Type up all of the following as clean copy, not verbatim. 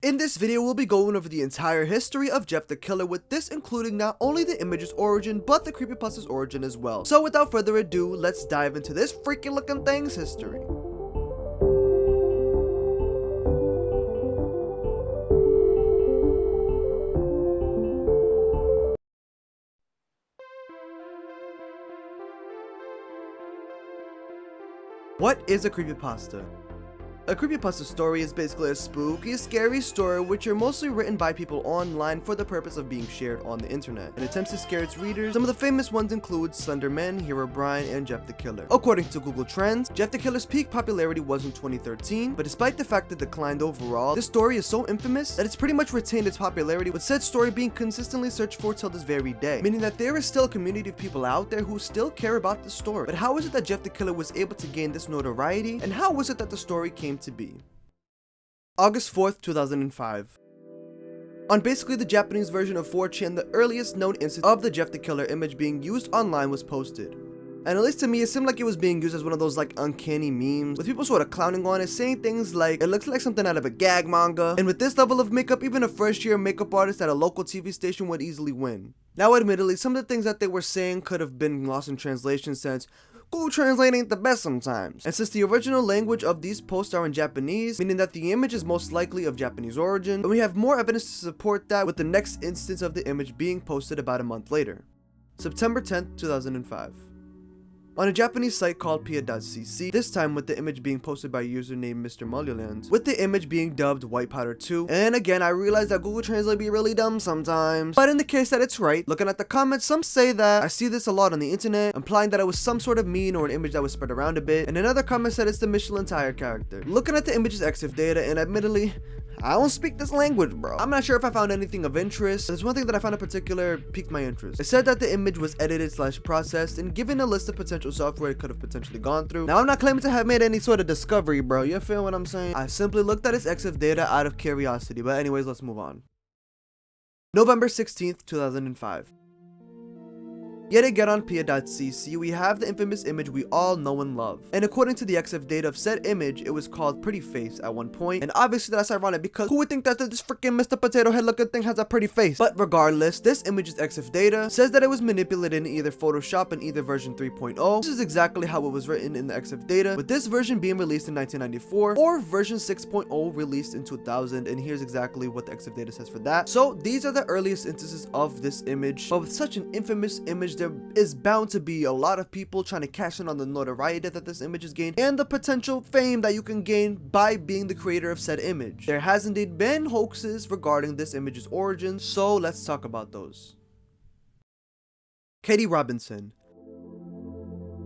In this video, we'll be going over the entire history of Jeff the Killer, with this including not only the image's origin, but the creepypasta's origin as well. So without further ado, let's dive into this freaky looking thing's history. What is a creepypasta? A creepypasta story is basically a spooky, scary story which are mostly written by people online for the purpose of being shared on the internet. It attempts to scare its readers. Some of the famous ones include Slender Man, Herobrine, and Jeff the Killer. According to Google Trends, Jeff the Killer's peak popularity was in 2013, but despite the fact that it declined overall, this story is so infamous that it's pretty much retained its popularity, with said story being consistently searched for till this very day, meaning that there is still a community of people out there who still care about the story. But how is it that Jeff the Killer was able to gain this notoriety, and how was it that the story came to be? August 4th, 2005. On basically the Japanese version of 4chan, the earliest known instance of the Jeff the Killer image being used online was posted. And at least to me, it seemed like it was being used as one of those like uncanny memes, with people sort of clowning on it, saying things like, it looks like something out of a gag manga, and with this level of makeup, even a first year makeup artist at a local TV station would easily win. Now admittedly, some of the things that they were saying could have been lost in translation, since Google Translate ain't the best sometimes. And since the original language of these posts are in Japanese, meaning that the image is most likely of Japanese origin, and we have more evidence to support that with the next instance of the image being posted about a month later. September 10th, 2005. On a Japanese site called pia.cc, this time with the image being posted by a user named Mr. Mulliland, with the image being dubbed White Powder 2, and again I realize that Google Translate be really dumb sometimes, but in the case that it's right, looking at the comments, some say that I see this a lot on the internet, implying that it was some sort of meme or an image that was spread around a bit, and another comment said it's the Michelin tire character. Looking at the image's EXIF data, and admittedly, I don't speak this language, bro. I'm not sure if I found anything of interest. There's one thing that I found in particular piqued my interest. It said that the image was edited / processed and given a list of potential software it could have potentially gone through. Now, I'm not claiming to have made any sort of discovery, bro. You feel what I'm saying? I simply looked at its EXIF data out of curiosity. But anyways, let's move on. November 16th, 2005. Yet again on pia.cc, we have the infamous image we all know and love. And according to the EXIF data of said image, it was called Pretty Face at one point. And obviously that's ironic, because who would think that this freaking Mr. Potato Head looking thing has a pretty face? But regardless, this image's EXIF data says that it was manipulated in either Photoshop in either version 3.0. This is exactly how it was written in the EXIF data, with this version being released in 1994, or version 6.0 released in 2000. And here's exactly what the EXIF data says for that. So these are the earliest instances of this image, but with such an infamous image, there is bound to be a lot of people trying to cash in on the notoriety that this image has gained and the potential fame that you can gain by being the creator of said image. There has indeed been hoaxes regarding this image's origin, so let's talk about those. Katie Robinson,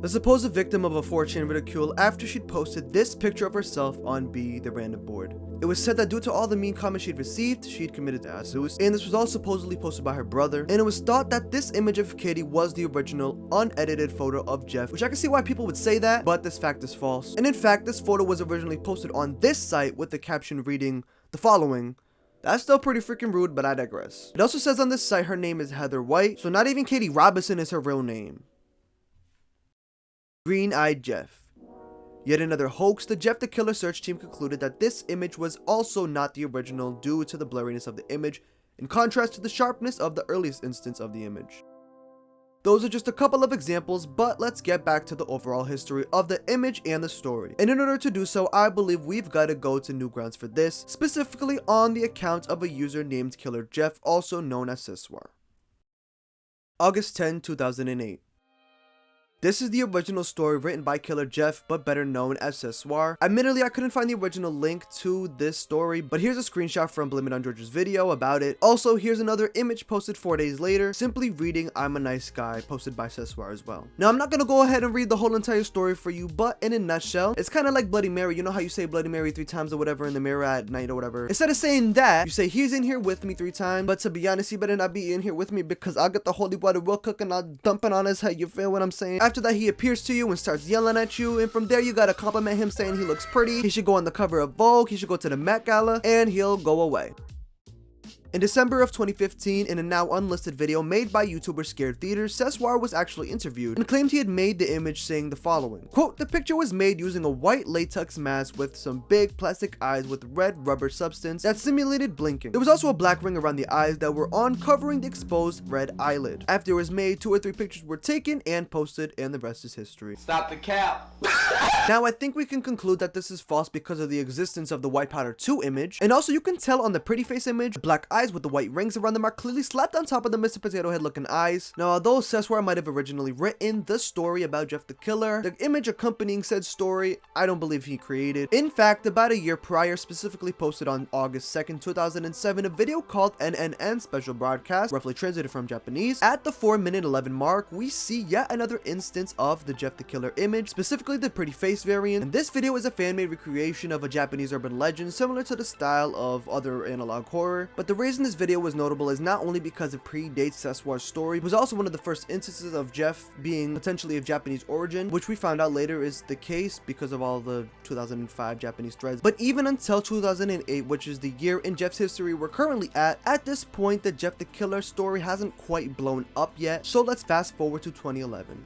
the supposed victim of a 4chan ridicule after she'd posted this picture of herself on the random board. It was said that due to all the mean comments she'd received, she'd committed suicide, and this was all supposedly posted by her brother, and it was thought that this image of Katie was the original unedited photo of Jeff, which I can see why people would say that, but this fact is false. And in fact, this photo was originally posted on this site with the caption reading the following. That's still pretty freaking rude, but I digress. It also says on this site her name is Heather White, so not even Katie Robinson is her real name. Green-Eyed Jeff. Yet another hoax. The Jeff the Killer search team concluded that this image was also not the original due to the blurriness of the image, in contrast to the sharpness of the earliest instance of the image. Those are just a couple of examples, but let's get back to the overall history of the image and the story. And in order to do so, I believe we've got to go to Newgrounds for this, specifically on the account of a user named Killer Jeff, also known as Siswar. August 10, 2008. This is the original story written by Killer Jeff, but better known as Siswar. Admittedly, I couldn't find the original link to this story, but here's a screenshot from Blame It on George's video about it. Also, here's another image posted 4 days later, simply reading I'm a nice guy, posted by Siswar as well. Now, I'm not gonna go ahead and read the whole entire story for you, but in a nutshell, it's kind of like Bloody Mary. You know how you say Bloody Mary 3 times or whatever in the mirror at night or whatever? Instead of saying that, you say he's in here with me 3 times, but to be honest, he better not be in here with me, because I'll get the holy water real quick and I'll dump it on his head. You feel what I'm saying? After that, he appears to you and starts yelling at you, and from there you gotta compliment him, saying he looks pretty, he should go on the cover of Vogue, he should go to the Met Gala, and he'll go away. In December of 2015, in a now unlisted video made by YouTuber Scared Theater, Seswar was actually interviewed and claimed he had made the image, saying the following, quote, "The picture was made using a white latex mask with some big plastic eyes with red rubber substance that simulated blinking. There was also a black ring around the eyes that were on, covering the exposed red eyelid. After it was made, 2 or 3 pictures were taken and posted, and the rest is history." Stop the cap. Now, I think we can conclude that this is false because of the existence of the White Powder 2 image, and also you can tell on the pretty face image, the black eyes with the white rings around them are clearly slapped on top of the Mr. Potato Head looking eyes. Now, although Seswar might have originally written the story about Jeff the Killer, the image accompanying said story, I don't believe he created. In fact, about a year prior, specifically posted on August 2nd, 2007, a video called NNN Special Broadcast, roughly translated from Japanese. At the 4-minute 11 mark, we see yet another instance of the Jeff the Killer image, specifically the pretty face variant, and this video is a fan-made recreation of a Japanese urban legend similar to the style of other analog horror. But the reason this video was notable is not only because it predates Seswar's story, it was also one of the first instances of Jeff being potentially of Japanese origin, which we found out later is the case because of all the 2005 Japanese threads. But even until 2008, which is the year in Jeff's history we're currently at this point, the Jeff the Killer story hasn't quite blown up yet, so let's fast forward to 2011.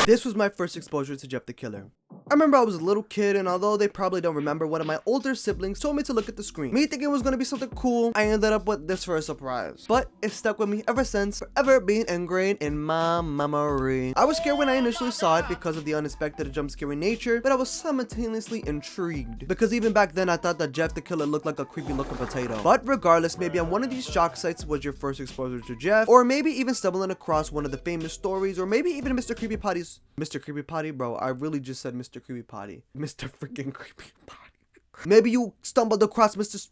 This was my first exposure to Jeff the Killer. I remember I was a little kid, and although they probably don't remember, one of my older siblings told me to look at the screen. Me thinking it was gonna be something cool, I ended up with this for a surprise. But it stuck with me ever since, forever being ingrained in my memory. I was scared when I initially saw it because of the unexpected jump scary nature, but I was simultaneously intrigued, because even back then I thought that Jeff the Killer looked like a creepy looking potato. But regardless, maybe on one of these shock sites was your first exposure to Jeff, or maybe even stumbling across one of the famous stories, or maybe even Mr. Creepy Potty's Mr. Creepy Potty, bro. I really just said Mr. Creepy Potty. Mr. freaking Creepy Potty. Maybe you stumbled across Mr.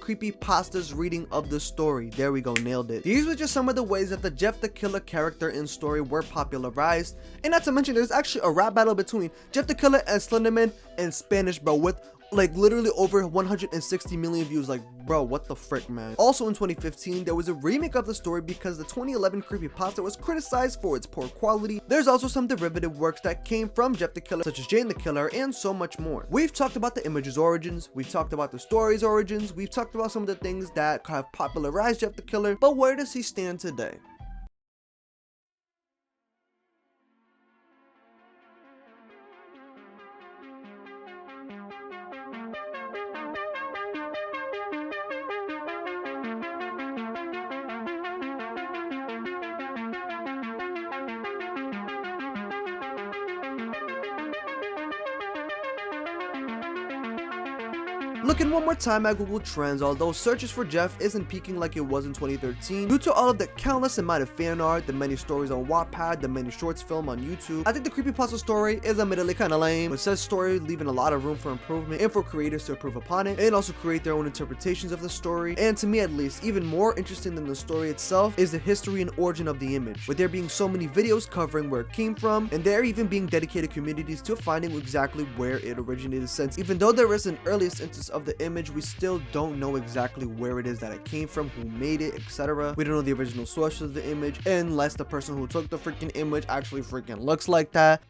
Creepy Pasta's reading of the story. There we go, nailed it. These were just some of the ways that the Jeff the Killer character and story were popularized. And not to mention, there's actually a rap battle between Jeff the Killer and Slenderman in Spanish, bro, with like literally over 160 million views. Like, bro, what the frick, man. Also in 2015, there was a remake of the story because the 2011 creepypasta was criticized for its poor quality. There's also some derivative works that came from Jeff the Killer, such as Jane the Killer, and so much more. We've talked about the image's origins, we've talked about the story's origins, we've talked about some of the things that have popularized Jeff the Killer, but where does he stand today? Looking one more time at Google Trends, although searches for Jeff isn't peaking like it was in 2013, due to all of the countless amount of fan art, the many stories on Wattpad, the many shorts filmed on YouTube, I think the creepypasta story is admittedly kinda lame, with said story leaving a lot of room for improvement and for creators to improve upon it, and also create their own interpretations of the story. And to me at least, even more interesting than the story itself is the history and origin of the image, with there being so many videos covering where it came from, and there even being dedicated communities to finding exactly where it originated, since even though there is an earliest instance of the image, we still don't know exactly where it is that it came from, who made it, etc. We don't know the original source of the image, unless the person who took the freaking image actually freaking looks like that.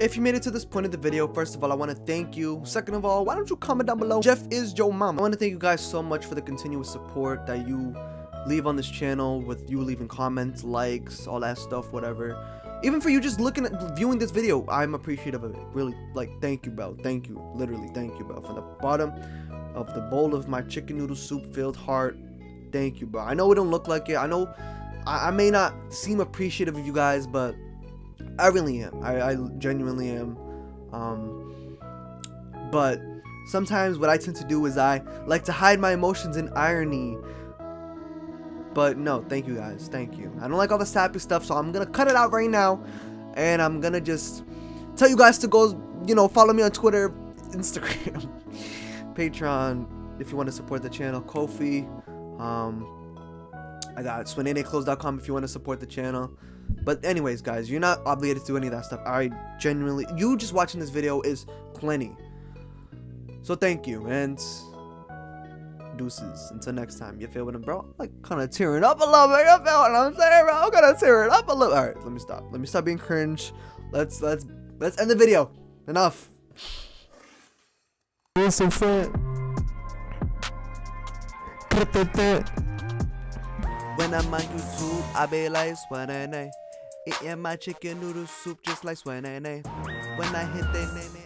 If you made it to this point of the video, first of all, I want to thank you. Second of all, why don't you comment down below? Jeff is your mom. I want to thank you guys so much for the continuous support that you leave on this channel, with you leaving comments, likes, all that stuff, whatever. Even for you just looking at viewing this video, I'm appreciative of it. Really, like, thank you, bro. Thank you. Literally, thank you, bro. From the bottom of the bowl of my chicken noodle soup filled heart, thank you, bro. I know it don't look like it. I know I may not seem appreciative of you guys, but I really am. I genuinely am. But Sometimes what I tend to do is I like to hide my emotions in irony. But no, thank you guys, thank you. I don't like all the sappy stuff, so I'm gonna cut it out right now. And I'm gonna just tell you guys to go, you know, follow me on Twitter, Instagram, Patreon, if you want to support the channel, Ko-fi. I got swineneclothes.com if you want to support the channel. But anyways, guys, you're not obligated to do any of that stuff. I genuinely, you just watching this video is plenty. So thank you, and deuces. Until next time, you feel what I'm, bro? I'm like kind of tearing up a little bit. You feel what I'm saying, bro? I'm gonna tear it up a little. All right, let me stop. Let me stop being cringe. Let's end the video. Enough. Listen, friend. When I'm on YouTube, I be like Swanene. Eating my chicken noodle soup just like Swanene. When I hit the nene.